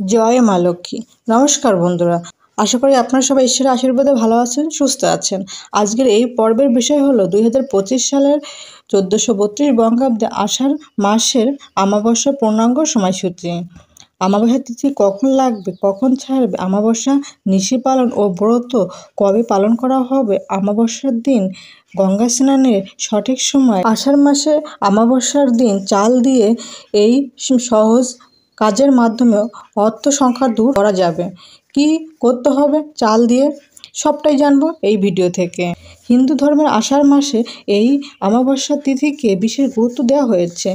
জয় মা লক্ষ্মী। নমস্কার বন্ধুরা, আশা করি আপনারা সবাই ঈশ্বরের আশীর্বাদে ভালো আছেন, সুস্থ আছেন। আজকের এই পর্বের বিষয় হলো 2025 সালের 1432 বঙ্গাব্দে আষাঢ় মাসের অমাবস্যা পূর্ণাঙ্গ সময়সূচি। অমাবস্যা তিথি কখন লাগবে, কখন ছাড়বে, অমাবস্যা নিশি পালন ও ব্রত কবে পালন করা হবে, অমাবস্যার দিন গঙ্গা স্নানের সঠিক সময়, আষাঢ় মাসে অমাবস্যার দিন চাল দিয়ে এই সহজ কাজের মাধ্যমে অর্থ সংখ্যা দূর করা যাবে। কি করতে হবে চাল দিয়ে, সবটাই জানবো এই ভিডিও থেকে। হিন্দু ধর্মের আষাঢ় মাসে এই অমাবস্যা তিথিকে বিশেষ গুরুত্ব দেওয়া হয়েছে।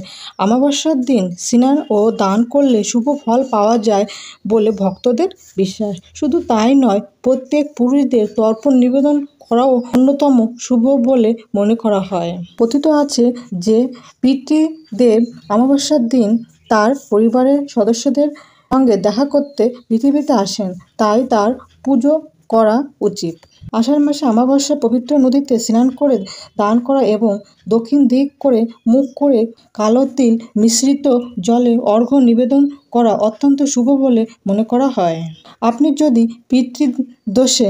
অমাবস্যার দিন স্নান ও দান করলে শুভ ফল পাওয়া যায় বলে ভক্তদের বিশ্বাস। শুধু তাই নয়, প্রত্যেক পুরুষদের তর্পণ নিবেদন করাও অন্যতম শুভ বলে মনে করা হয়। কথিত আছে যে পিতৃদেব অমাবস্যার দিন তার পরিবারের সদস্যদের সঙ্গে দেখা করতে পৃথিবীতে আসেন, তাই তার পুজো করা উচিত। আষাঢ় মাসে অমাবস্যা পবিত্র নদীতে স্নান করে দান করা এবং দক্ষিণ দিক করে মুখ করে কালো তিল মিশ্রিত জলে অর্ঘ্য নিবেদন করা অত্যন্ত শুভ বলে মনে করা হয়। আপনি যদি পিতৃদোষে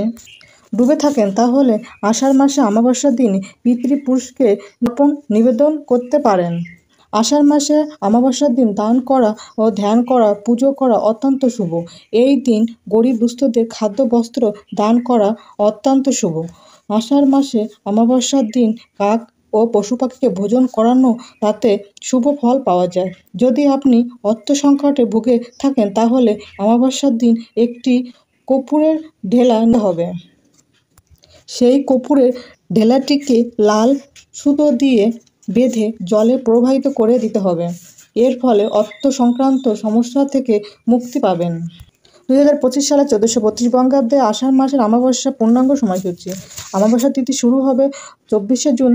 ডুবে থাকেন তাহলে আষাঢ় মাসে অমাবস্যার দিন পিতৃপুরুষকে তর্পণ নিবেদন করতে পারেন। আষাঢ় মাসে অমাবস্যার দিন দান করা ও ধ্যান করা, পুজো করা অত্যন্ত শুভ। এই দিন গরিব দুস্থদের খাদ্য বস্ত্র দান করা অত্যন্ত শুভ। আষাঢ় মাসে অমাবস্যার দিন কাক ও পশু পাখিকে ভোজন করানো, তাতে শুভ ফল পাওয়া যায়। যদি আপনি অর্থ সংকটে ভুগে থাকেন তাহলে অমাবস্যার দিন একটি কর্পূরের ঢেলা নিতে হবে। সেই কর্পূরের ঢেলাটিকে লাল সুতো দিয়ে বেঁধে জলে প্রবাহিত করে দিতে হবে। এর ফলে অর্থ সংক্রান্ত সমস্যা থেকে মুক্তি পাবেন। 2025 সালে 1432 বঙ্গাব্দে আষাঢ় মাসের অমাবস্যা পূর্ণাঙ্গ সময়সূচি। অমাবস্যা তিথি শুরু হবে 24শে জুন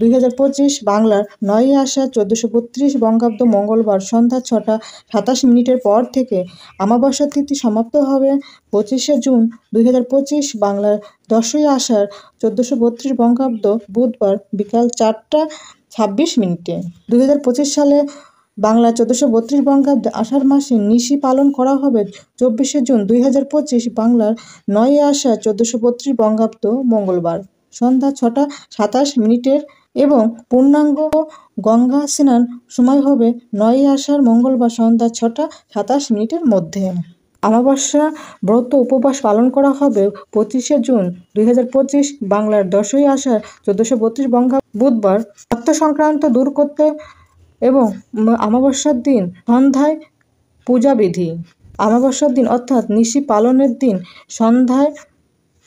2025 বাংলার 9ই আষাঢ় 1432 বঙ্গাব্দ মঙ্গলবার সন্ধ্যা 6টা 27 মিনিটের পর থেকে। অমাবস্যা তিথি সমাপ্ত হবে 25শে জুন 2025 বাংলার 10ই আষাঢ় 1432 বঙ্গাব্দ বুধবার বিকাল 4টা 26 মিনিটে। 2025 সালে বাংলা 1432 বঙ্গাব্দে আষাঢ় মাসে নিশি পালন করা হবে 24শে জুন 2025 বাংলার 9ই আষাঢ় 1432 বঙ্গাব্দ মঙ্গলবার সন্ধ্যা 6টা 27 মিনিটের এবং পূর্ণাঙ্গ গঙ্গা স্নান সময় হবে 9ই আষাঢ় মঙ্গলবার সন্ধ্যা 6টা 27 মিনিটের মধ্যে। অমাবস্যা ব্রত উপবাস পালন করা হবে 25শে জুন 2025 বাংলার 10ই আষাঢ় 1432 বঙ্গাব্দ বুধবার। অর্থ সংক্রান্ত দূর করতে এবং অমাবস্যার দিন সন্ধ্যায় পূজাবিধি। অমাবস্যার দিন অর্থাৎ নিশি পালনের দিন সন্ধ্যায়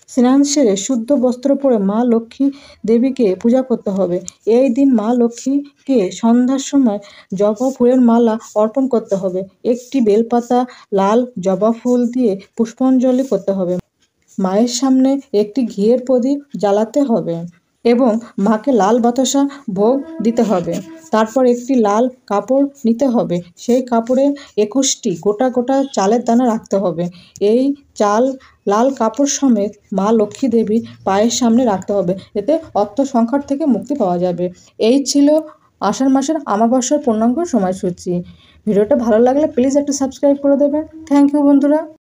স্নান সেরে শুদ্ধ বস্ত্র পরে মা লক্ষ্মী দেবীকে পূজা করতে হবে। এই দিন মা লক্ষ্মীকে সন্ধ্যার সময় জবা ফুলের মালা অর্পণ করতে হবে। একটি বেলপাতা লাল জবা ফুল দিয়ে পুষ্পাঞ্জলি করতে হবে। মায়ের সামনে একটি ঘিয়ের প্রদীপ জ্বালাতে হবে এবং মাকে লাল বাতাসা ভোগ দিতে হবে। তারপর একটি লাল কাপড় নিতে হবে, সেই কাপড়ে 21টি গোটা গোটা চালের দানা রাখতে হবে। এই চাল লাল কাপড় সমেত মা লক্ষ্মী দেবীর পায়ের সামনে রাখতে হবে, এতে অর্থ সংকট থেকে মুক্তি পাওয়া যাবে। এই ছিল আষাঢ় মাসের অমাবস্যার পূর্ণাঙ্গ সময়সূচি। ভিডিওটা ভালো লাগলে প্লিজ একটা সাবস্ক্রাইব করে দেবেন। থ্যাংক ইউ বন্ধুরা।